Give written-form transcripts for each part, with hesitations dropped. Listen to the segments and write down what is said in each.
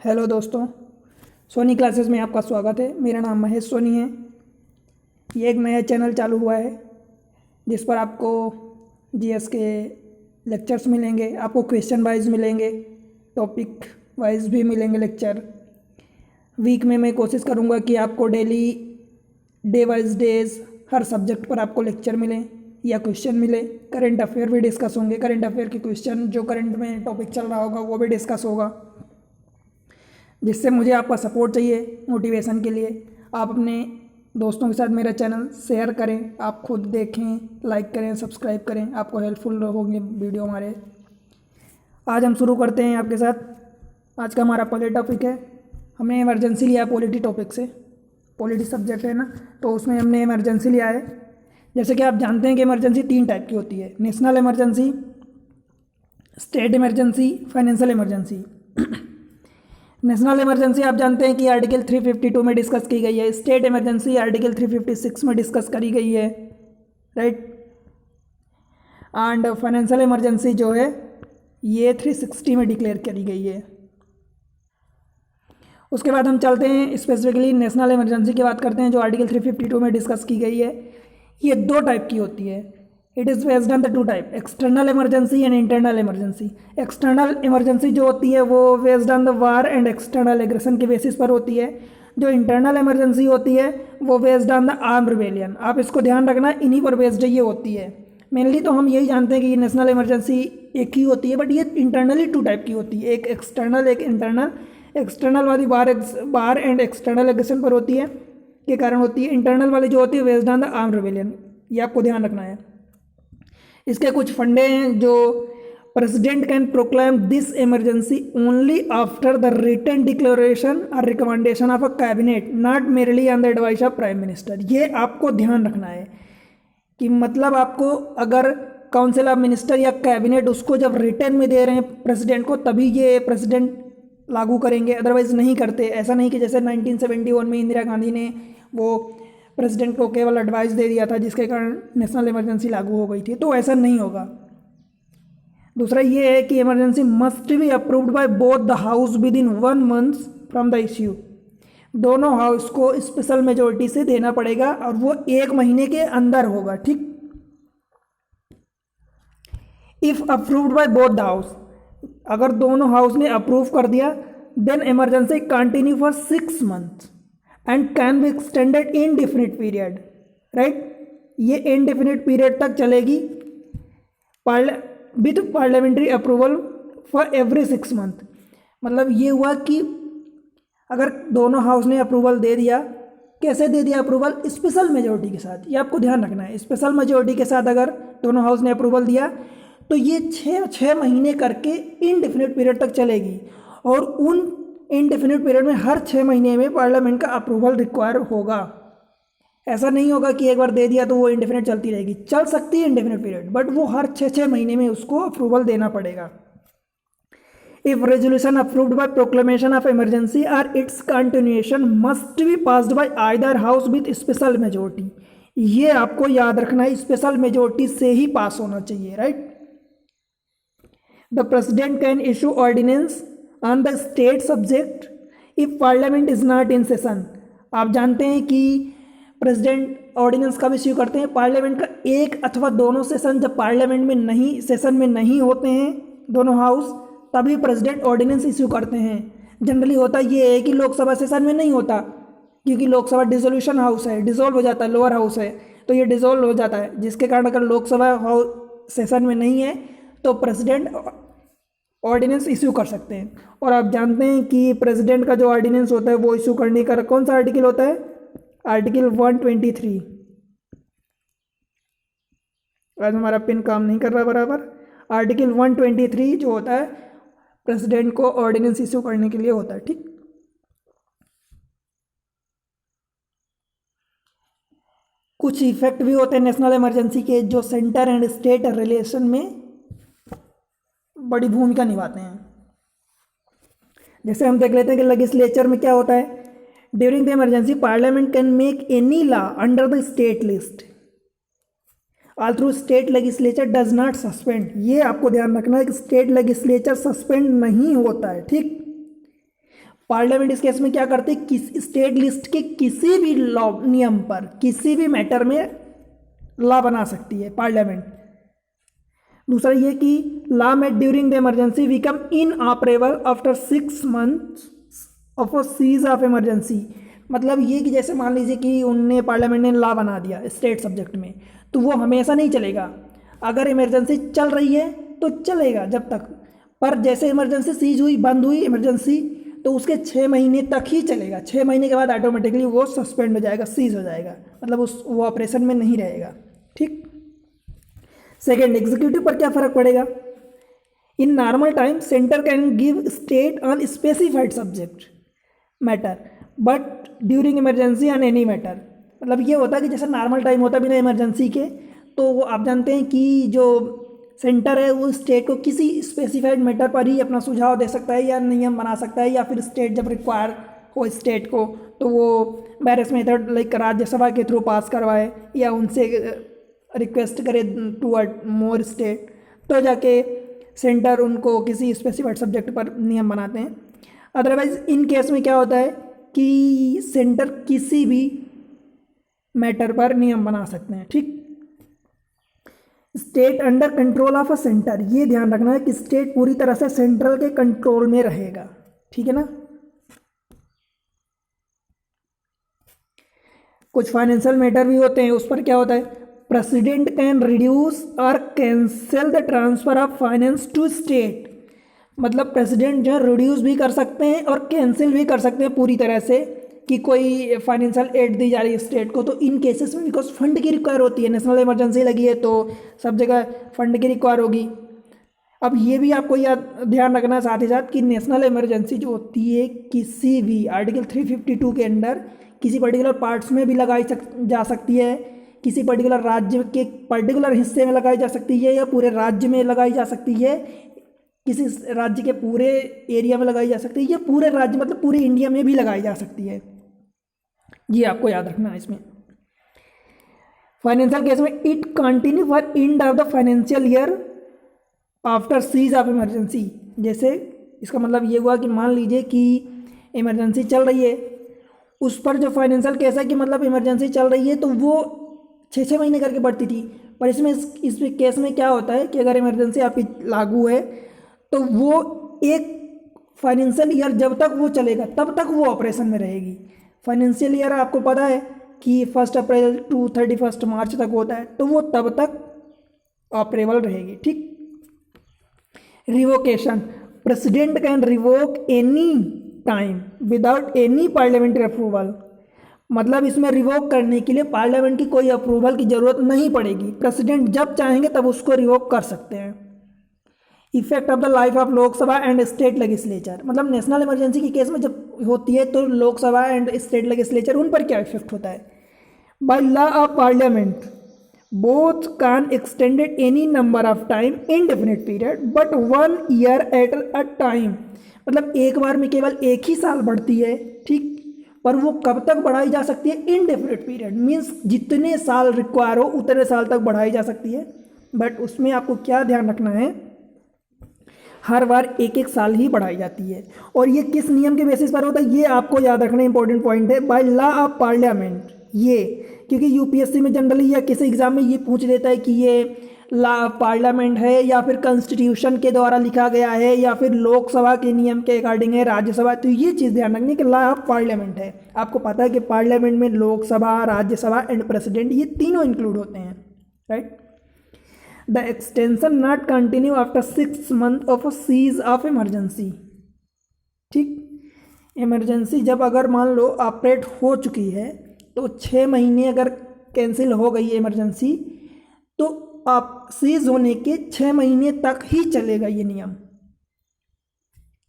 Hello दोस्तों, Soni classes में आपका स्वागत है। मेरा नाम महेश सोनी है। ये एक नया चैनल चालू हुआ है जिस पर आपको जीएस के लेक्चर्स मिलेंगे, आपको क्वेश्चन वाइज मिलेंगे, टॉपिक वाइज भी मिलेंगे लेक्चर। वीक में मैं कोशिश करूँगा कि आपको डेली डे वाइज डेज हर सब्जेक्ट पर आपको लेक्चर मिलें या क्वेश्चन मिले। करंट अफेयर भी डिस्कस होंगे, करंट अफेयर के क्वेश्चन जो करंट में टॉपिक चल रहा होगा वो भी डिस्कस होगा, जिससे मुझे आपका सपोर्ट चाहिए मोटिवेशन के लिए। आप अपने दोस्तों के साथ मेरा चैनल शेयर करें, आप खुद देखें, लाइक करें, सब्सक्राइब करें, आपको हेल्पफुल होंगे वीडियो हमारे। आज हम शुरू करते हैं आपके साथ। आज का हमारा पॉलिटी टॉपिक है। हमने इमरजेंसी लिया है पॉलिटी टॉपिक से, पॉलिटी सब्जेक्ट है ना, तो उसमें हमने इमरजेंसी लिया है। जैसे कि आप जानते हैं कि इमरजेंसी 3 टाइप की होती है: national emergency, state emergency, financial emergency. National emergency आप जानते हैं कि आर्टिकल 352 में डिस्कस की गई है। स्टेट इमरजेंसी आर्टिकल 356 में डिस्कस करी गई है, राइट। एंड फाइनेंशियल इमरजेंसी जो है ये 360 में डिक्लेयर करी गई है। उसके बाद हम चलते हैं स्पेसिफिकली नेशनल इमरजेंसी की बात करते हैं, जो आर्टिकल 352 में डिस्कस की गई है। ये 2 टाइप की होती है। It is based on the 2 type: external emergency and internal emergency. External emergency जो होती है वो based on the war and external aggression के बेसिस पर होती है। जो इंटरनल इमरजेंसी होती है वो based on the arm rebellion. आप इसको ध्यान रखना, इन्हीं पर बेस्ड ये होती है। मेनली तो हम यही जानते हैं कि ये नेशनल इमरजेंसी एक ही होती है, बट ये इंटरनली 2 टाइप की होती है, एक एक्सटर्नल एक इंटरनल। एक्सटर्नल वाली वार एंड एक्सटर्नल एग्रेशन पर होती है के कारण होती है। इंटरनल वाली जो होती है based on the arm rebellion, ये आपको ध्यान रखना है। इसके कुछ फंडे हैं जो president can proclaim this emergency only after the written declaration और recommendation of a cabinet, not merely on the advice of prime minister. ये आपको ध्यान रखना है कि मतलब आपको अगर काउंसिल ऑफ मिनिस्टर या कैबिनेट उसको जब रिटर्न में दे रहे हैं प्रेसिडेंट को, तभी ये प्रेसिडेंट लागू करेंगे, अदरवाइज नहीं करते। ऐसा नहीं कि जैसे 1971 में इंदिरा गांधी ने वो प्रेसिडेंट को केवल एडवाइस दे दिया था जिसके कारण नेशनल इमरजेंसी लागू हो गई थी, तो ऐसा नहीं होगा। दूसरा ये है कि emergency must be approved by both the house with in 1 month from the issue. दोनों हाउस को स्पेशल मेजोरिटी से देना पड़ेगा और वो 1 महीने के अंदर होगा, ठीक। If approved by both the house, अगर दोनों हाउस ने अप्रूव कर दिया, then emergency continue for 6 month and can be extended indefinite period, right. ये इनडेफिनिट पीरियड तक चलेगी with parliamentary approval for every 6 month. मतलब ये हुआ कि अगर दोनों हाउस ने अप्रूवल दे दिया, कैसे दे दिया अप्रूवल? स्पेशल मेजोरिटी के साथ। ये आपको ध्यान रखना है, स्पेशल मेजोरिटी के साथ अगर दोनों हाउस ने अप्रूवल दिया तो ये 6 महीने करके इनडेफिनिट पीरियड तक चलेगी। और उन इनडेफिनिट पीरियड में हर 6 महीने में पार्लियामेंट का अप्रूवल रिक्वायर होगा। ऐसा नहीं होगा कि एक बार दे दिया तो वो इंडेफिनिट चलती रहेगी। चल सकती है इंडेफिनिट पीरियड, बट वो हर 6 महीने में उसको अप्रूवल देना पड़ेगा। If resolution approved by proclamation of emergency और its continuation must be passed by either house with special majority. ये आपको याद रखना है, स्पेशल मेजोरिटी से ही पास होना चाहिए, right. The president can issue ordinance on the state subject if parliament is not in session. आप जानते हैं कि प्रेसिडेंट ऑर्डिनेंस कब इश्यू करते हैं? पार्लियामेंट का एक अथवा दोनों सेशन जब पार्लियामेंट में नहीं, सेशन में नहीं होते हैं दोनों हाउस, तभी प्रेसिडेंट ऑर्डिनेंस इश्यू करते हैं। जनरली होता ये है कि लोकसभा सेशन में नहीं होता, क्योंकि लोकसभा डिसोल्यूशन हाउस है, डिसॉल्व हो जाता है, लोअर हाउस है, तो ये डिसॉल्व हो जाता है, जिसके कारण अगर लोकसभा सेशन में नहीं है तो प्रेसिडेंट ऑर्डिनेंस इशू कर सकते हैं। और आप जानते हैं कि प्रेसिडेंट का जो ऑर्डिनेंस होता है वो इशू करने का कौन सा आर्टिकल होता है? आर्टिकल 123। आज हमारा पिन काम नहीं कर रहा बराबर। आर्टिकल 123 जो होता है प्रेसिडेंट को ऑर्डिनेंस इशू करने के लिए होता है, ठीक। कुछ इफेक्ट भी होते हैं नेशनल इमरजेंसी के जो सेंटर एंड स्टेट रिलेशन में बड़ी भूमिका निभाते हैं। जैसे हम देख लेते हैं कि लेजिस्लेचर में क्या होता है। During the emergency parliament can make any law under the state list all through state legislature does not suspend. ये आपको ध्यान रखना है कि स्टेट लेजिस्लेचर सस्पेंड नहीं होता है, ठीक। पार्लियामेंट इस केस में क्या करते हैं, किस स्टेट लिस्ट के किसी भी लॉ नियम पर किसी भी मैटर में लॉ बना सकती है पार्लियामेंट। दूसरा ये कि law made during the emergency become inoperable after 6 months of a cease of emergency. मतलब ये कि जैसे मान लीजिए कि उनने पार्लियामेंट ने लॉ बना दिया स्टेट सब्जेक्ट में, तो वो हमेशा नहीं चलेगा। अगर इमरजेंसी चल रही है तो चलेगा जब तक, पर जैसे इमरजेंसी सीज हुई, बंद हुई इमरजेंसी, तो उसके 6 महीने तक ही चलेगा। 6 महीने के बाद ऑटोमेटिकली वो सस्पेंड हो जाएगा, सीज हो जाएगा, मतलब वो ऑपरेशन में नहीं रहेगा। ठीक। सेकेंड, एग्जीक्यूटिव पर क्या फर्क पड़ेगा। In normal time centre can give state on specified subject matter but during emergency on any matter. मतलब ये होता है कि जैसे नॉर्मल टाइम होता है बिना इमरजेंसी के, तो आप जानते हैं कि जो सेंटर है वो स्टेट को किसी स्पेसिफाइड मैटर पर ही अपना सुझाव दे सकता है या नियम बना सकता है, या फिर स्टेट जब रिक्वायर हो स्टेट को तो वो वेरियस मेथड लाइक राज्यसभा के थ्रू पास करवाए या उनसे रिक्वेस्ट करे टू मोर स्टेट, तो जाके सेंटर उनको किसी स्पेसिफाइड सब्जेक्ट पर नियम बनाते हैं। अदरवाइज इन केस में क्या होता है कि सेंटर किसी भी मैटर पर नियम बना सकते हैं। ठीक। State under control of a centre, ये ध्यान रखना है कि स्टेट पूरी तरह से सेंट्रल के कंट्रोल में रहेगा। ठीक है ना। कुछ फाइनेंशियल मैटर भी होते हैं, उस पर क्या होता है, प्रेसिडेंट कैन रिड्यूस और cancel the transfer of finance to state. मतलब प्रेसिडेंट जो है रिड्यूस भी कर सकते हैं और कैंसिल भी कर सकते हैं पूरी तरह से कि कोई फाइनेंशियल एड दी जा रही है स्टेट को, तो इन केसेस में बिकॉज फंड की रिक्वायर होती है, नेशनल इमरजेंसी लगी है तो सब जगह फंड की रिक्वायर होगी। अब ये भी आपको याद ध्यान रखना साथ ही साथ कि नेशनल इमरजेंसी जो होती है किसी भी आर्टिकल 352 के अंडर किसी पर्टिकुलर पार्ट्स में भी लगाई जा सकती है, किसी पर्टिकुलर राज्य के पर्टिकुलर हिस्से में लगाई जा सकती है, या पूरे राज्य में लगाई जा सकती है, किसी राज्य के पूरे एरिया में लगाई जा सकती है, या पूरे राज्य मतलब पूरे इंडिया में भी लगाई जा सकती है। ये आपको याद रखना है इसमें। फाइनेंशियल केस में it continue for end of the financial year after cease of emergency. जैसे इसका मतलब ये हुआ कि मान लीजिए कि इमरजेंसी चल रही है, उस पर जो फाइनेंशियल केस है कि मतलब इमरजेंसी चल रही है तो वो 6-6 महीने करके बढ़ती थी, पर इसमें इस केस में क्या होता है कि अगर इमरजेंसी आपकी लागू है तो वो एक फाइनेंशियल ईयर जब तक वो चलेगा तब तक वो ऑपरेशन में रहेगी। फाइनेंशियल ईयर आपको पता है कि 1 अप्रैल टू 31 मार्च तक होता है, तो वो तब तक ऑपरेबल रहेगी। ठीक। Revocation, president can revoke any time without any parliamentary approval. मतलब इसमें रिवोक करने के लिए पार्लियामेंट की कोई अप्रूवल की जरूरत नहीं पड़ेगी, प्रेसिडेंट जब चाहेंगे तब उसको रिवोक कर सकते हैं। Effect of the life of Lok Sabha and state legislature, मतलब नेशनल इमरजेंसी के केस में जब होती है तो लोकसभा एंड स्टेट लेजिस्लेचर उन पर क्या इफेक्ट होता है। By law of parliament both can extended any number of time indefinite period but 1 year at a time. मतलब एक बार में केवल एक ही साल बढ़ती है, ठीक, पर वो कब तक बढ़ाई जा सकती है, इनडेफिनिट पीरियड, मीन्स जितने साल रिक्वायर हो उतने साल तक बढ़ाई जा सकती है। बट उसमें आपको क्या ध्यान रखना है, हर बार 1-1 साल ही बढ़ाई जाती है। और ये किस नियम के बेसिस पर होता है ये आपको याद रखना इंपॉर्टेंट पॉइंट है, बाय लॉ ऑफ पार्लियामेंट। ये क्योंकि यूपीएससी में जनरली या किसी एग्जाम में ये पूछ लेता है कि ये लॉ पार्लियामेंट है या फिर कॉन्स्टिट्यूशन के द्वारा लिखा गया है या फिर लोकसभा के नियम के अकॉर्डिंग है, राज्यसभा, तो ये चीज़ ध्यान रखनी कि लॉ ऑफ पार्लियामेंट है। आपको पता है कि पार्लियामेंट में लोकसभा, राज्यसभा एंड प्रेसिडेंट ये तीनों इंक्लूड होते हैं, right. The extension not continue after 6 months of a cease of emergency. ठीक। इमरजेंसी जब अगर मान लो ऑपरेट हो चुकी है तो 6 महीने अगर कैंसिल हो गई है इमरजेंसी तो आप सीज होने के 6 महीने तक ही चलेगा ये नियम,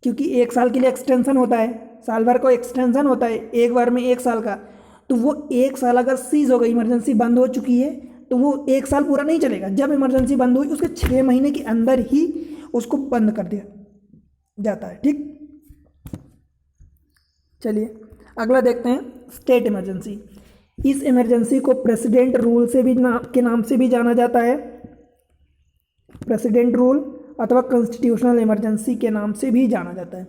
क्योंकि 1 साल के लिए एक्सटेंशन होता है, साल भर को एक्सटेंशन होता है, एक बार में 1 साल का, तो वो 1 साल अगर सीज हो गई, इमरजेंसी बंद हो चुकी है तो वो 1 साल पूरा नहीं चलेगा। जब इमरजेंसी बंद हुई उसके 6 महीने के अंदर ही उसको बंद कर दिया जाता है। ठीक। चलिए अगला देखते हैं, स्टेट इमरजेंसी। इस इमरजेंसी को प्रेसिडेंट रूल से भी के नाम से भी जाना जाता है, प्रेसिडेंट रूल अथवा कॉन्स्टिट्यूशनल इमरजेंसी के नाम से भी जाना जाता है।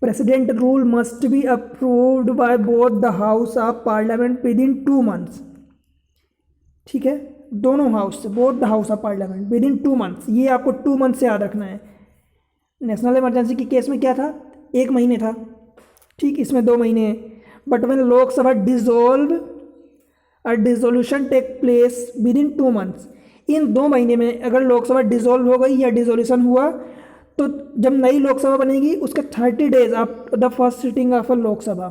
President rule must be approved by both the house of parliament with in 2 months। ठीक है, दोनों हाउस से, both the house of parliament with in 2 months, ये आपको 2 months से याद रखना है। नेशनल इमरजेंसी के केस में क्या था, 1 महीने था, ठीक, इसमें 2 महीने हैं। But when Lok Sabha dissolve a dissolution take place within 2 months, इन 2 महीने में अगर लोकसभा डिसॉल्व हो गई या डिसोल्यूशन हुआ तो जब नई लोकसभा बनेगी उसके 30 days after the first sitting of a Lok Sabha,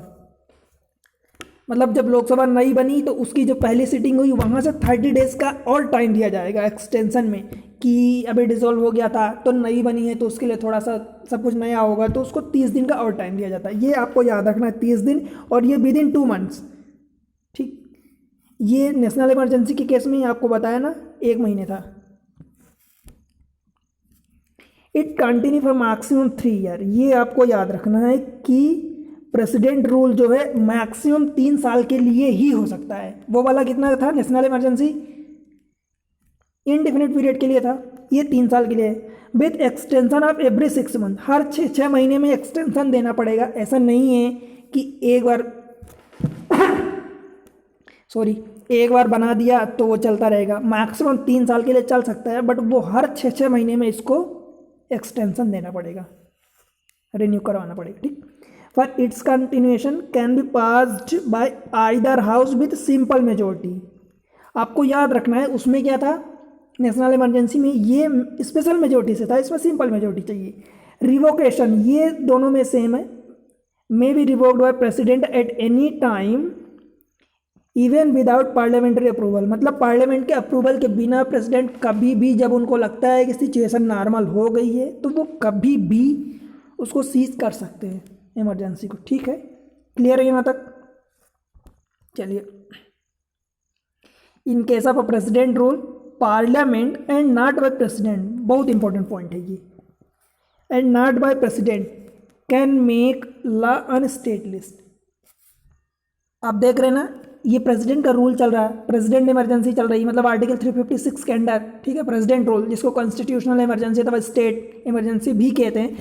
मतलब जब लोकसभा नई बनी तो उसकी जो पहली सिटिंग हुई वहाँ से 30 days का और टाइम दिया जाएगा एक्सटेंशन में, कि अभी डिसॉल्व हो गया था तो नई बनी है तो उसके लिए थोड़ा सा सब कुछ नया होगा, तो उसको 30 दिन का और टाइम दिया जाता है। ये आपको याद रखना है, 30 दिन, और ये विद इन 2 months। ठीक, ये नेशनल इमरजेंसी के केस में आपको बताया ना 1 महीने था। It continue for maximum 3 year, ये आपको याद रखना है कि प्रेसिडेंट रूल जो है मैक्सिमम 3 साल के लिए ही हो सकता है। वो वाला कितना था नेशनल इमरजेंसी, इनडिफिनिट पीरियड के लिए था, ये 3 साल के लिए है। With extension of every 6 months, हर 6 महीने में एक्सटेंशन देना पड़ेगा। ऐसा नहीं है कि एक बार बना दिया तो वो चलता रहेगा। मैक्सिमम 3 साल के लिए चल सकता है, बट वो हर 6 महीने में इसको एक्सटेंशन देना पड़ेगा, रिन्यू करवाना पड़ेगा। ठीक, for its continuation can be passed by either house with simple majority. आपको याद रखना है उसमें क्या था, नेशनल इमरजेंसी में ये स्पेशल मेजोरिटी से था, इसमें सिंपल मेजोरिटी चाहिए। रिवोकेशन, ये दोनों में सेम है, may be revoked by president at any time even without parliamentary approval, मतलब पार्लियामेंट के अप्रूवल के बिना प्रेसिडेंट कभी भी, जब उनको लगता है कि सिचुएशन नॉर्मल हो गई है, तो वो कभी भी उसको सीज कर सकते हैं इमरजेंसी को। ठीक है, क्लियर है यहाँ तक? चलिए, in case of a president rule parliament and not by president, बहुत इंपॉर्टेंट पॉइंट है ये, and not by president can make law on state list. आप देख रहे हैं ना, ये प्रेसिडेंट का रूल चल रहा है, प्रेसिडेंट इमरजेंसी चल रही है, मतलब आर्टिकल 356 के अंडर, ठीक है, प्रेसिडेंट रूल, जिसको कॉन्स्टिट्यूशनल इमरजेंसी अथवा स्टेट इमरजेंसी भी कहते हैं।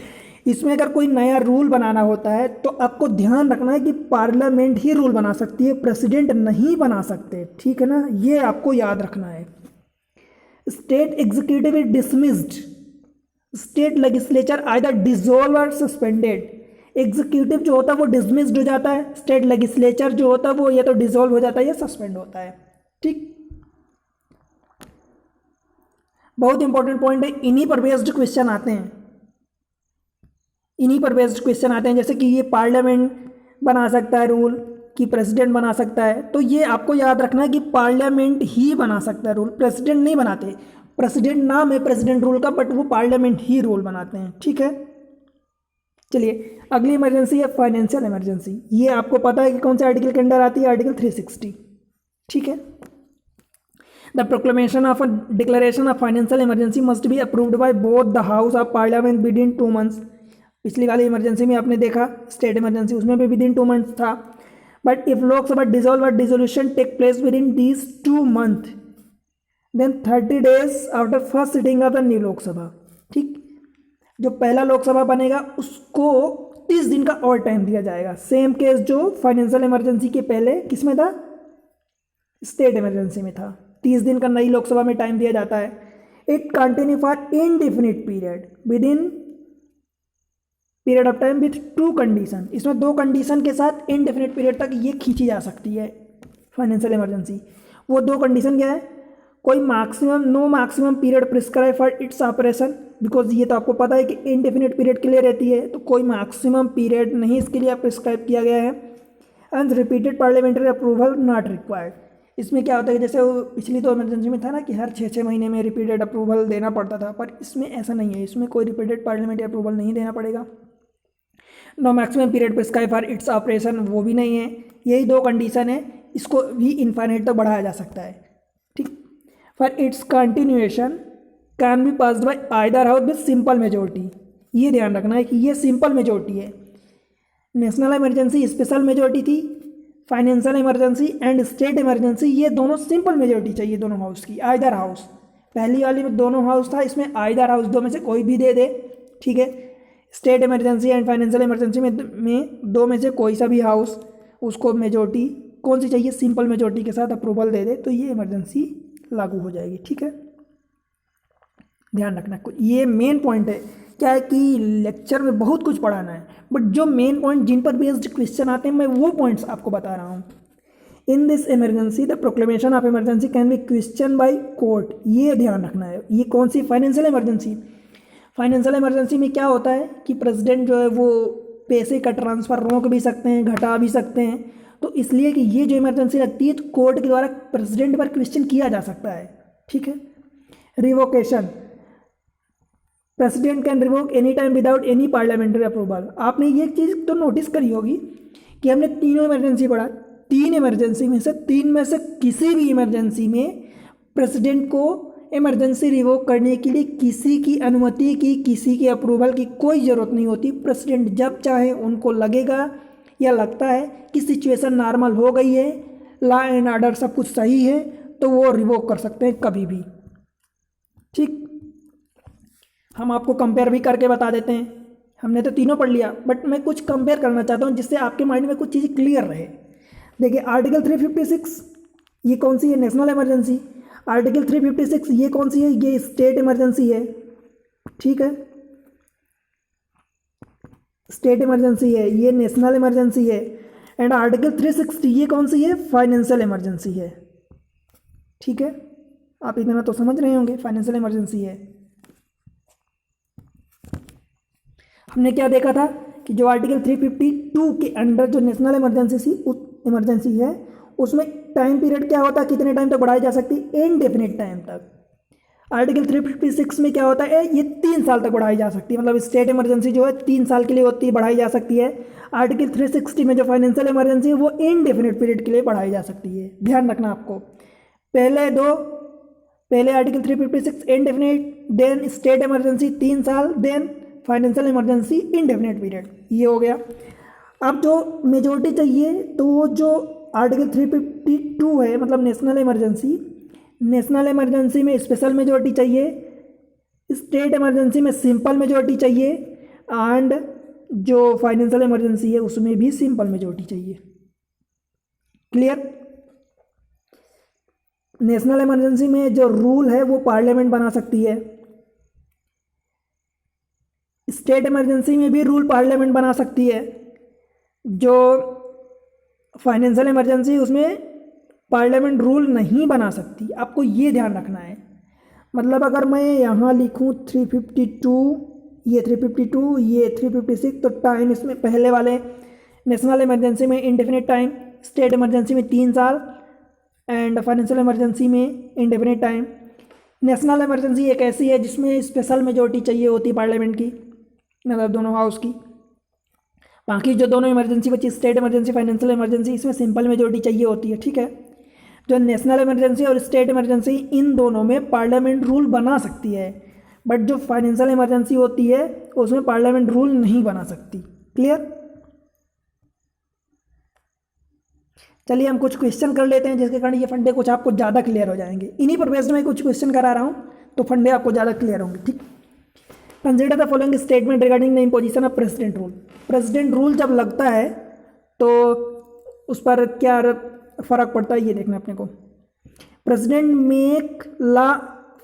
इसमें अगर कोई नया रूल बनाना होता है तो आपको ध्यान रखना है कि पार्लियामेंट ही रूल बना सकती है, प्रेसिडेंट नहीं बना सकते। ठीक है ना, ये आपको याद रखना है। State executive is dismissed, state legislature either dissolve और सस्पेंडेड। एग्जीक्यूटिव जो होता है वो डिसमिस्ड हो जाता है, स्टेट लेजिस्लेचर जो होता है वो या तो डिसॉल्व हो जाता है या सस्पेंड होता है। ठीक, बहुत इंपॉर्टेंट पॉइंट है, इन्हीं पर बेस्ड क्वेश्चन आते हैं, इन्हीं पर बेस्ड क्वेश्चन आते हैं। जैसे कि ये पार्लियामेंट बना सकता है रूल कि प्रेसिडेंट बना सकता है, तो ये आपको याद रखना है कि पार्लियामेंट ही बना सकता है रूल, प्रेसिडेंट नहीं बनाते। प्रेसिडेंट नाम है प्रेसिडेंट रूल का, बट वो पार्लियामेंट ही रूल बनाते हैं। ठीक है, चलिए अगली इमरजेंसी है फाइनेंशियल इमरजेंसी। ये आपको पता है कि कौन से आर्टिकल के अंडर आती है, आर्टिकल 360। ठीक है, the proclamation of a declaration of financial emergency must be approved by both the house of parliament with in 2 months। पिछली वाली इमरजेंसी में आपने देखा स्टेट इमरजेंसी, उसमें भी विद इन 2 months था। बट इफ लोकसभा डिसॉल्व और dissolution take place within these 2 months then 30 days after first sitting of the new Lok Sabha. ठीक, जो पहला लोकसभा बनेगा उसको 30 दिन का और टाइम दिया जाएगा। सेम केस जो फाइनेंशियल इमरजेंसी के पहले किस में था, स्टेट इमरजेंसी में था, 30 दिन का नई लोकसभा में टाइम दिया जाता है। It continue for indefinite period with in period of time with 2 condition। इसमें 2 कंडीशन के साथ इनडेफिनिट पीरियड तक ये खींची जा सकती है फाइनेंशियल इमरजेंसी। वो 2 कंडीशन क्या है, कोई no maximum period prescribe for its operation, because ये तो आपको पता है कि इनडेफिनिट पीरियड के लिए रहती है, तो कोई मैक्सिमम पीरियड नहीं इसके लिए प्रिस्क्राइब किया गया है। And repeated parliamentary approval not required. इसमें क्या होता है, जैसे वो पिछली तो इमरजेंसी में था ना कि हर 6 महीने में रिपीटेड अप्रूवल देना पड़ता था, पर इसमें ऐसा नहीं है, इसमें कोई रिपीटेड पार्लियामेंट्री अप्रूवल नहीं देना पड़ेगा। No maximum period prescribe for its operation, वो भी नहीं है। यही 2 कंडीशन है, इसको भी इन्फाइनाइट तक बढ़ाया जा सकता है। ठीक, for its continuation can be passed by either house with simple majority. ये ध्यान रखना है कि ये सिंपल मेजोरिटी है। नेशनल इमरजेंसी स्पेशल मेजोरिटी थी, financial emergency and state emergency ये दोनों सिंपल मेजोरिटी चाहिए दोनों हाउस की, आइदर हाउस। पहली वाली में दोनों हाउस था, इसमें आइदर हाउस 2 में से कोई भी दे दे। ठीक है, state emergency and financial emergency में दो में से कोई सा भी हाउस उसको मेजोरिटी कौन सी चाहिए, सिंपल मेजोरिटी के साथ अप्रूवल दे दे तो ये इमरजेंसी लागू हो जाएगी। ठीक है, ध्यान रखना, ये मेन पॉइंट है। क्या है कि लेक्चर में बहुत कुछ पढ़ाना है, बट जो मेन पॉइंट जिन पर बेस्ड क्वेश्चन आते हैं मैं वो पॉइंट्स आपको बता रहा हूँ। In this emergency the proclamation of emergency can be question by court, ये ध्यान रखना है। ये कौन सी, फाइनेंशियल इमरजेंसी। फाइनेंशियल इमरजेंसी में क्या होता है कि प्रेसिडेंट जो है वो पैसे का ट्रांसफ़र रोक भी सकते हैं, घटा भी सकते हैं, तो इसलिए कि ये जो इमरजेंसी लगती है तो कोर्ट के द्वारा प्रेसिडेंट पर क्वेश्चन किया जा सकता है। ठीक है, revocation, president can revoke any time without any parliamentary approval. आपने ये चीज़ तो नोटिस करी होगी कि हमने तीनों इमरजेंसी पढ़ा, तीन इमरजेंसी में से किसी भी इमरजेंसी में प्रेसिडेंट को इमरजेंसी रिवोक करने के लिए किसी की अनुमति की, किसी के अप्रूवल की कोई ज़रूरत नहीं होती। प्रेसिडेंट जब चाहे उनको लगेगा या लगता है कि सिचुएशन नॉर्मल हो गई है, लॉ एंड ऑर्डर सब कुछ सही है, तो वो रिवोक कर सकते हैं कभी भी। ठीक, हम आपको कंपेयर भी करके बता देते हैं। हमने तो तीनों पढ़ लिया, बट मैं कुछ कंपेयर करना चाहता हूँ जिससे आपके माइंड में कुछ चीज़ें क्लियर रहे। देखिए, आर्टिकल 356 ये कौन सी है, नेशनल इमरजेंसी। आर्टिकल 356 ये कौन सी है, ये स्टेट इमरजेंसी है। ठीक है, स्टेट इमरजेंसी है, ये नेशनल इमरजेंसी है। एंड आर्टिकल 360 ये कौन सी है, फाइनेंशियल इमरजेंसी है। ठीक है, आप इतना तो समझ रहे होंगे, फाइनेंशियल इमरजेंसी है। हमने क्या देखा था कि जो आर्टिकल 352 के अंडर जो नेशनल इमरजेंसी है उसमें टाइम पीरियड क्या होता है, कितने टाइम तक बढ़ाई जा सकती है, इनडेफिनिट टाइम तक। आर्टिकल 356 में क्या होता है, ये 3 साल तक बढ़ाई जा सकती है, मतलब स्टेट इमरजेंसी जो है 3 साल के लिए होती है, बढ़ाई जा सकती है। आर्टिकल 360 में जो फाइनेंशियल इमरजेंसी है वो इनडेफिनिट पीरियड के लिए बढ़ाई जा सकती है। ध्यान रखना आपको, पहले article 356 indefinite, then state emergency 3 साल, then financial emergency indefinite period, ये हो गया। अब जो मेजोरिटी चाहिए तो वो जो आर्टिकल 352 है, मतलब नेशनल इमरजेंसी में स्पेशल मेजोरिटी चाहिए, स्टेट इमरजेंसी में सिंपल मेजोरिटी चाहिए, एंड जो फाइनेंशियल इमरजेंसी है उसमें भी सिंपल मेजोरिटी चाहिए। क्लियर। नेशनल इमरजेंसी में जो रूल है वो पार्लियामेंट बना सकती है, स्टेट इमरजेंसी में भी रूल पार्लियामेंट बना सकती है। जो फाइनेंशियल इमरजेंसी उसमें पार्लियामेंट रूल नहीं बना सकती, आपको ये ध्यान रखना है। मतलब अगर मैं यहाँ लिखूँ 352, ये 352, ये 356, तो टाइम इसमें पहले वाले नेशनल इमरजेंसी में इंडेफिनिट टाइम, स्टेट इमरजेंसी में 3 साल, एंड फाइनेंशियल इमरजेंसी में इंडेफिनिट टाइम। नेशनल इमरजेंसी एक ऐसी है जिसमें स्पेशल मेजोरिटी चाहिए होती है पार्लियामेंट की, मतलब दोनों हाउस की। बाकी जो दोनों इमरजेंसी बची, स्टेट इमरजेंसी, फाइनेंशियल इमरजेंसी, इसमें सिंपल मेजोरिटी चाहिए होती है। ठीक है, जो नेशनल इमरजेंसी और स्टेट इमरजेंसी इन दोनों में पार्लियामेंट रूल बना सकती है, बट जो फाइनेंशियल इमरजेंसी होती है उसमें पार्लियामेंट रूल नहीं बना सकती। क्लियर। चलिए हम कुछ क्वेश्चन कर लेते हैं जिसके कारण ये फंडे कुछ आपको ज़्यादा क्लियर हो जाएंगे। इन्हीं पर बेस्ड मैं कुछ क्वेश्चन करा रहा हूँ तो फंडे आपको ज़्यादा क्लियर होंगे। ठीक। Consider the following statement regarding the imposition of president rule. President rule जब लगता है तो उस पर क्या फ़र्क पड़ता है ये देखना अपने को। President make law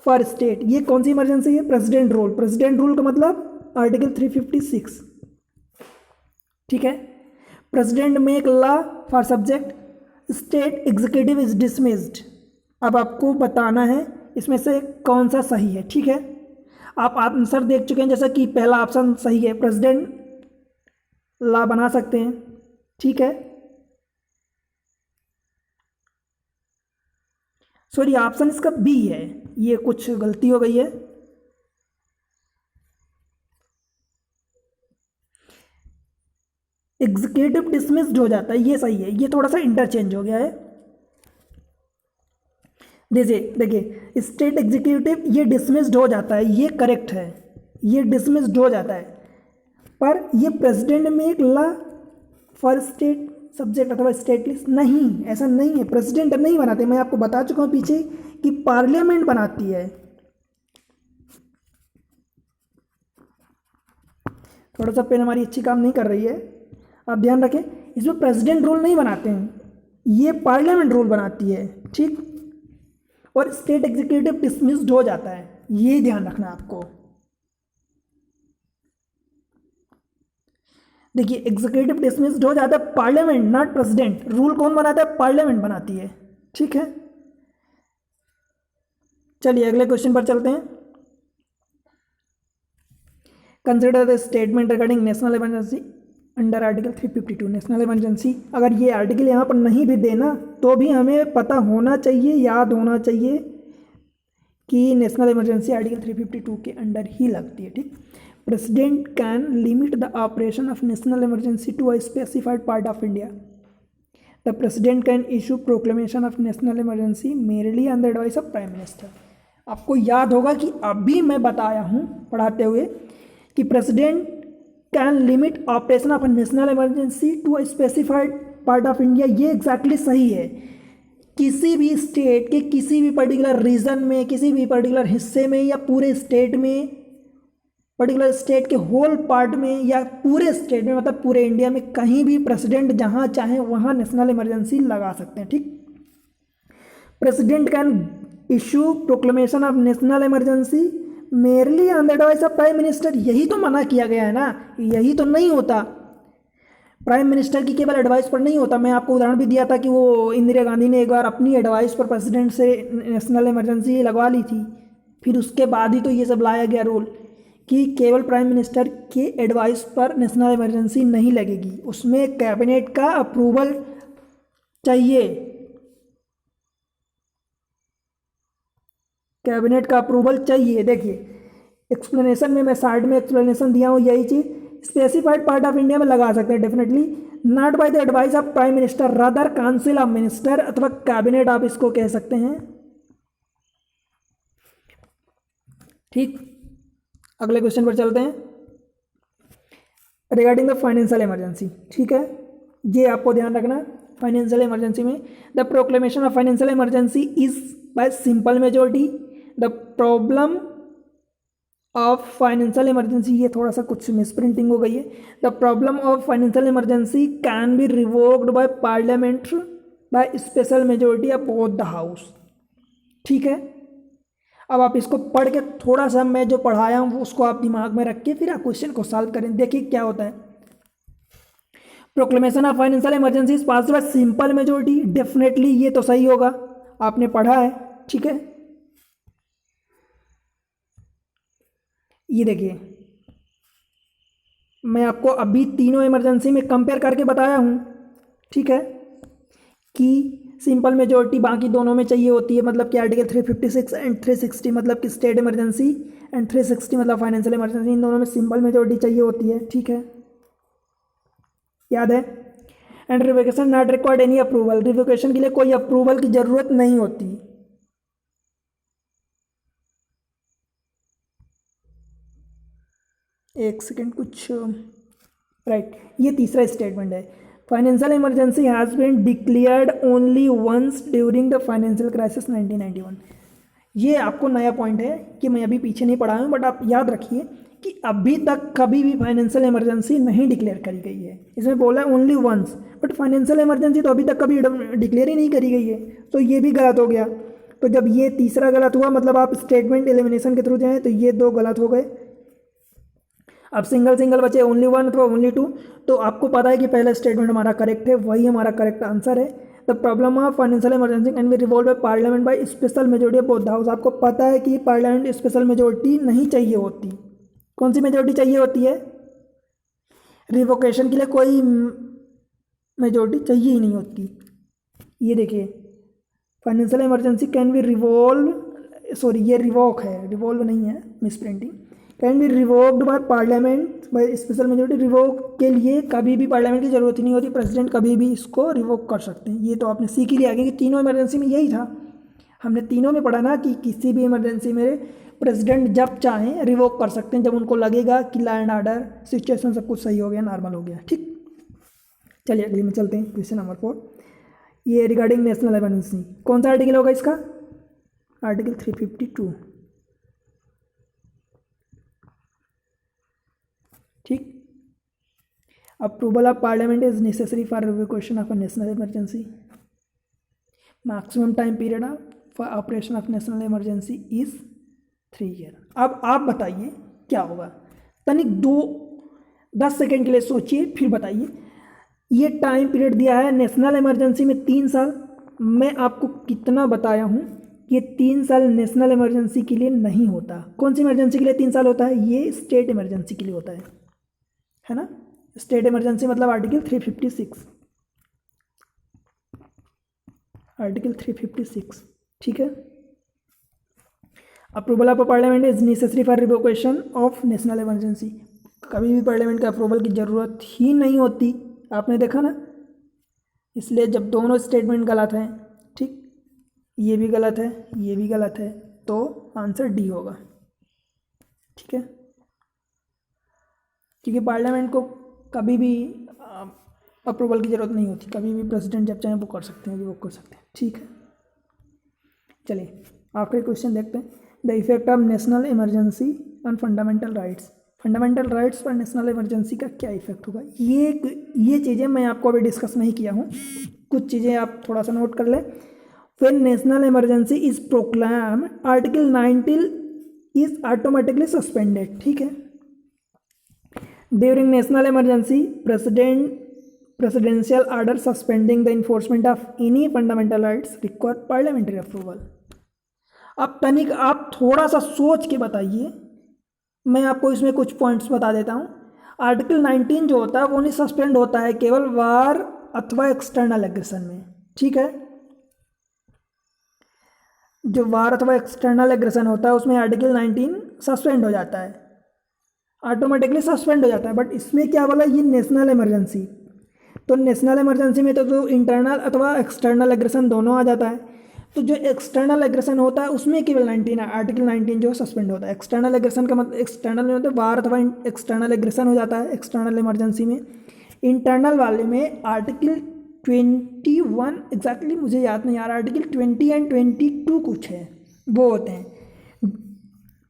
for state, ये कौन सी इमरजेंसी है, प्रेसिडेंट रूल। प्रेसिडेंट रूल का मतलब आर्टिकल 356। ठीक है, president make law for subject, state executive is dismissed. अब आपको बताना है इसमें से कौन सा सही है। ठीक है, आप आंसर देख चुके हैं, जैसा कि पहला ऑप्शन सही है, प्रेसिडेंट लॉ बना सकते हैं। ठीक है, सॉरी ऑप्शन इसका बी है, ये कुछ गलती हो गई है। एग्जीक्यूटिव डिसमिस्ड हो जाता है, ये सही है, ये थोड़ा सा इंटरचेंज हो गया है। देखिए स्टेट एग्जीक्यूटिव ये डिसमिस्ड हो जाता है, ये करेक्ट है, ये डिसमिस्ड हो जाता है, पर ये प्रेसिडेंट में एक लॉ फॉर स्टेट सब्जेक्ट अथवा स्टेट लिस्ट नहीं, ऐसा नहीं है। प्रेसिडेंट नहीं बनाते, मैं आपको बता चुका हूँ पीछे कि पार्लियामेंट बनाती है। थोड़ा सा पेन हमारी अच्छी काम नहीं कर रही है, आप ध्यान रखें। इसमें प्रेसिडेंट रूल नहीं बनाते हैं, ये पार्लियामेंट रूल बनाती है, ठीक। और स्टेट एग्जीक्यूटिव डिसमिस्ड हो जाता है, ये ध्यान रखना आपको। देखिए एग्जीक्यूटिव डिसमिस्ड हो जाता है, पार्लियामेंट नॉट प्रेसिडेंट। रूल कौन बनाता है? पार्लियामेंट बनाती है, ठीक है। चलिए अगले क्वेश्चन पर चलते हैं। Consider the statement regarding national emergency under article 352। National emergency, अगर ये आर्टिकल यहाँ पर नहीं भी देना तो भी हमें पता होना चाहिए, याद होना चाहिए कि नेशनल इमरजेंसी आर्टिकल 352 के अंडर ही लगती है, ठीक। President can limit the operation of national emergency to a specified part of India. The president can issue proclamation of national emergency merely on the advice of prime minister. आपको याद होगा कि अभी मैं बताया हूँ पढ़ाते हुए कि president can limit operation of national emergency to a specified part of India. ये एग्जैक्टली सही है। किसी भी स्टेट के किसी भी पर्टिकुलर रीजन में, किसी भी पर्टिकुलर हिस्से में, या पूरे स्टेट में, पर्टिकुलर स्टेट के होल पार्ट में, या पूरे स्टेट में, मतलब पूरे इंडिया में कहीं भी प्रेसिडेंट जहां चाहे वहां नेशनल इमरजेंसी लगा सकते हैं, ठीक। President can issue proclamation of national emergency merely on the advice of prime minister. यही तो मना किया गया है ना, यही तो नहीं होता। प्राइम मिनिस्टर की केवल एडवाइस पर नहीं होता। मैं आपको उदाहरण भी दिया था कि वो इंदिरा गांधी ने एक बार अपनी एडवाइस पर प्रेसिडेंट से नेशनल इमरजेंसी लगवा ली थी, फिर उसके बाद ही तो ये सब लाया गया रूल कि केवल प्राइम मिनिस्टर के एडवाइस पर नेशनल इमरजेंसी नहीं लगेगी, उसमें कैबिनेट का अप्रूवल चाहिए, कैबिनेट का अप्रूवल चाहिए। देखिए एक्सप्लेनेशन में मैं साइड में एक्सप्लेनेशन दिया हूँ, यही चीज़। स्पेसिफाइड पार्ट ऑफ इंडिया में लगा सकते हैं definitely, not by the advice of prime minister, rather council of minister अथवा कैबिनेट आप इसको कह सकते हैं, ठीक। अगले क्वेश्चन पर चलते हैं। रिगार्डिंग द फाइनेंशियल इमरजेंसी, ठीक है, ये आपको ध्यान रखना। फाइनेंशियल इमरजेंसी में the proclamation of financial emergency is by simple majority. The problem of financial emergency, ये थोड़ा सा कुछ मिसप्रिंटिंग हो गई है। The problem of financial emergency can be revoked by parliament by special majority of both the house, ठीक है। अब आप इसको पढ़ के थोड़ा सा मैं जो पढ़ाया हूँ उसको आप दिमाग में रख के फिर आप क्वेश्चन को सॉल्व करें। देखिए क्या होता है। Proclamation of financial emergency is passed by simple majority, definitely ये तो सही होगा, आपने पढ़ा है, ठीक है। ये देखिए मैं आपको अभी तीनों इमरजेंसी में कंपेयर करके बताया हूँ, ठीक है, कि सिंपल मेजोरिटी बाकी दोनों में चाहिए होती है, मतलब कि आर्टिकल 356 एंड 360 मतलब कि स्टेट इमरजेंसी, एंड 360 मतलब फाइनेंशियल इमरजेंसी, इन दोनों में सिंपल मेजोरिटी चाहिए होती है, ठीक है, याद है। And revocation not required any approval, revocation के लिए कोई अप्रूवल की जरूरत नहीं होती। एक सेकेंड, कुछ राइट, ये तीसरा स्टेटमेंट है। Financial emergency has been declared only once during the financial crisis 1991। ये आपको नया पॉइंट है कि मैं अभी पीछे नहीं पढ़ा हूँ, बट आप याद रखिए कि अभी तक कभी भी फाइनेंशियल इमरजेंसी नहीं डिक्लेयर करी गई है। इसमें बोला है only once, but financial emergency तो अभी तक कभी डिक्लेयर ही नहीं करी गई है, तो ये भी गलत हो गया। तो जब ये तीसरा गलत हुआ, मतलब आप स्टेटमेंट एलिमिनेशन के थ्रू जाएँ तो ये दो गलत हो गए। अब सिंगल सिंगल बचे, ओनली वन अथवा ओनली टू। तो आपको पता है कि पहला स्टेटमेंट हमारा करेक्ट है, वही हमारा करेक्ट आंसर है। The problem of financial emergency can be revolve by parliament by special majority of both house. आपको पता है कि पार्लियामेंट स्पेशल मेजोरिटी नहीं चाहिए होती। कौन सी मेजोरिटी चाहिए होती है? रिवोकेशन के लिए कोई मेजोरिटी चाहिए ही नहीं होती। ये देखिए financial emergency can be revolve, sorry ये रिवोक है, रिवॉल्व नहीं है, miss printing. Can be revoked by parliament by special majority. Revoke के लिए कभी भी पार्लियामेंट की जरूरत ही नहीं होती, प्रेसिडेंट कभी भी इसको रिवोक कर सकते हैं। ये तो आपने सीख ही लिया कि तीनों इमरजेंसी में यही था, हमने तीनों में पढ़ा ना कि किसी भी इमरजेंसी में प्रेसिडेंट जब चाहें रिवोक कर सकते हैं, जब उनको लगेगा कि लॉ एंड ऑर्डर सिचुएशन सब कुछ सही हो गया, नॉर्मल हो गया, ठीक। चलिए अगले में चलते हैं, क्वेश्चन नंबर 4। ये रिगार्डिंग नेशनल इमरजेंसी, कौन सा आर्टिकल होगा इसका? आर्टिकल 352, ठीक। Approval of parliament is necessary for revocation of a national emergency. Maximum time period for operation of national emergency is 3 year. अब आप बताइए क्या होगा, तनिक 10 सेकेंड के लिए सोचिए फिर बताइए। ये टाइम पीरियड दिया है नेशनल इमरजेंसी में 3 साल। मैं आपको कितना बताया हूँ, ये 3 साल नेशनल इमरजेंसी के लिए नहीं होता। कौन सी इमरजेंसी के लिए 3 साल होता है? ये स्टेट इमरजेंसी के लिए होता है ना। स्टेट इमरजेंसी मतलब आर्टिकल 356, आर्टिकल 356, ठीक है। Approval of parliament is necessary for revocation of national emergency. कभी भी पार्लियामेंट के अप्रूवल की ज़रूरत ही नहीं होती, आपने देखा ना। इसलिए जब दोनों स्टेटमेंट गलत हैं, ठीक, ये भी गलत है, ये भी गलत है, तो आंसर डी होगा, ठीक है। क्योंकि पार्लियामेंट को कभी भी अप्रूवल की ज़रूरत नहीं होती, कभी भी प्रेसिडेंट जब चाहे वो कर सकते हैं, वो कर सकते हैं, ठीक है। चलिए आखिरी क्वेश्चन देखते हैं। The effect of national emergency on fundamental rights. Fundamental rights पर नेशनल इमरजेंसी का क्या इफेक्ट होगा? ये चीज़ें मैं आपको अभी डिस्कस नहीं किया हूँ, कुछ चीज़ें आप थोड़ा सा नोट कर लें। When national emergency is proclaim, article 19 is automatically suspended, ठीक है। During national emergency, presidential order suspending the enforcement of any fundamental rights require parliamentary approval। अब तनिक आप थोड़ा सा सोच के बताइए, मैं आपको इसमें कुछ पॉइंट्स बता देता हूँ। आर्टिकल 19 जो होता है वो नहीं सस्पेंड होता है केवल वार अथवा एक्सटर्नल एग्रेशन में, ठीक है। जो वार अथवा एक्सटर्नल एग्रेशन होता है उसमें आर्टिकल 19 सस्पेंड हो जाता है, ऑटोमेटिकली सस्पेंड हो जाता है। बट इसमें क्या बोला, ये नेशनल इमरजेंसी, तो नेशनल इमरजेंसी में तो इंटरनल अथवा एक्सटर्नल एग्रेशन दोनों आ जाता है। तो जो एक्सटर्नल एग्रेशन होता है उसमें केवल 19 आर्टिकल 19 जो सस्पेंड होता है। एक्सटर्नल एग्रेशन का मतलब एक्सटर्नल में मतलब वार अथवा एक्सटर्नल एग्रेशन हो जाता है एक्सटर्नल इमरजेंसी में। इंटरनल वाले में आर्टिकल 21 एग्जैक्टली मुझे याद नहीं आ रहा, आर्टिकल 20 एंड 22 कुछ है वो होते हैं,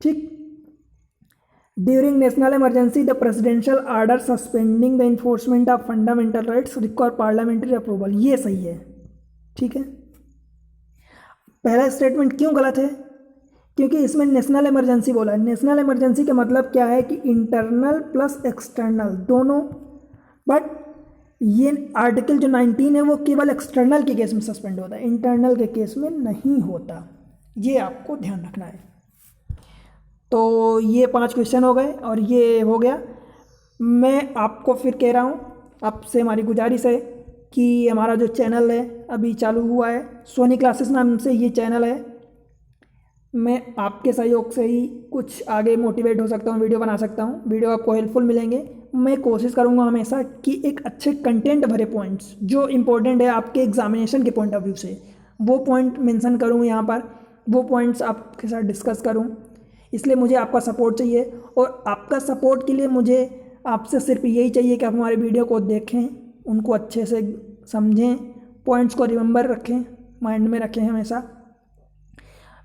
ठीक। During national emergency the presidential order suspending the enforcement of fundamental rights require parliamentary approval, ये सही है, ठीक है। पहला स्टेटमेंट क्यों गलत है? क्योंकि इसमें नेशनल इमरजेंसी बोला है। नेशनल इमरजेंसी का मतलब क्या है कि इंटरनल प्लस एक्सटर्नल दोनों, बट ये आर्टिकल जो 19 है वो केवल एक्सटर्नल के केस में सस्पेंड होता है, इंटरनल के केस में नहीं होता, ये आपको ध्यान रखना है। तो ये 5 क्वेश्चन हो गए और ये हो गया। मैं आपको फिर कह रहा हूँ, आपसे हमारी गुजारिश है कि हमारा जो चैनल है अभी चालू हुआ है, सोनी क्लासेस नाम से ये चैनल है। मैं आपके सहयोग से ही कुछ आगे मोटिवेट हो सकता हूँ, वीडियो बना सकता हूँ, वीडियो आपको हेल्पफुल मिलेंगे। मैं कोशिश करूँगा हमेशा कि एक अच्छे कंटेंट भरे पॉइंट्स जो इम्पोर्टेंट है आपके एग्जामिनेशन के पॉइंट ऑफ व्यू से, वो पॉइंट मेंशन करूँ यहाँ पर, वो पॉइंट्स आपके साथ डिस्कस करूँ। इसलिए मुझे आपका सपोर्ट चाहिए, और आपका सपोर्ट के लिए मुझे आपसे सिर्फ यही चाहिए कि आप हमारे वीडियो को देखें, उनको अच्छे से समझें, पॉइंट्स को रिमेंबर रखें, माइंड में रखें हमेशा।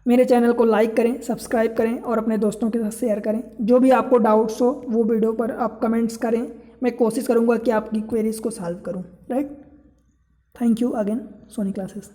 मेरे चैनल को लाइक करें, सब्सक्राइब करें और अपने दोस्तों के साथ शेयर करें। जो भी आपको डाउट्स हो वो वीडियो पर आप कमेंट्स करें, मैं कोशिश करूँगा कि आपकी क्वेरीज को सॉल्व करूँ, right. Thank you again, Soni classes.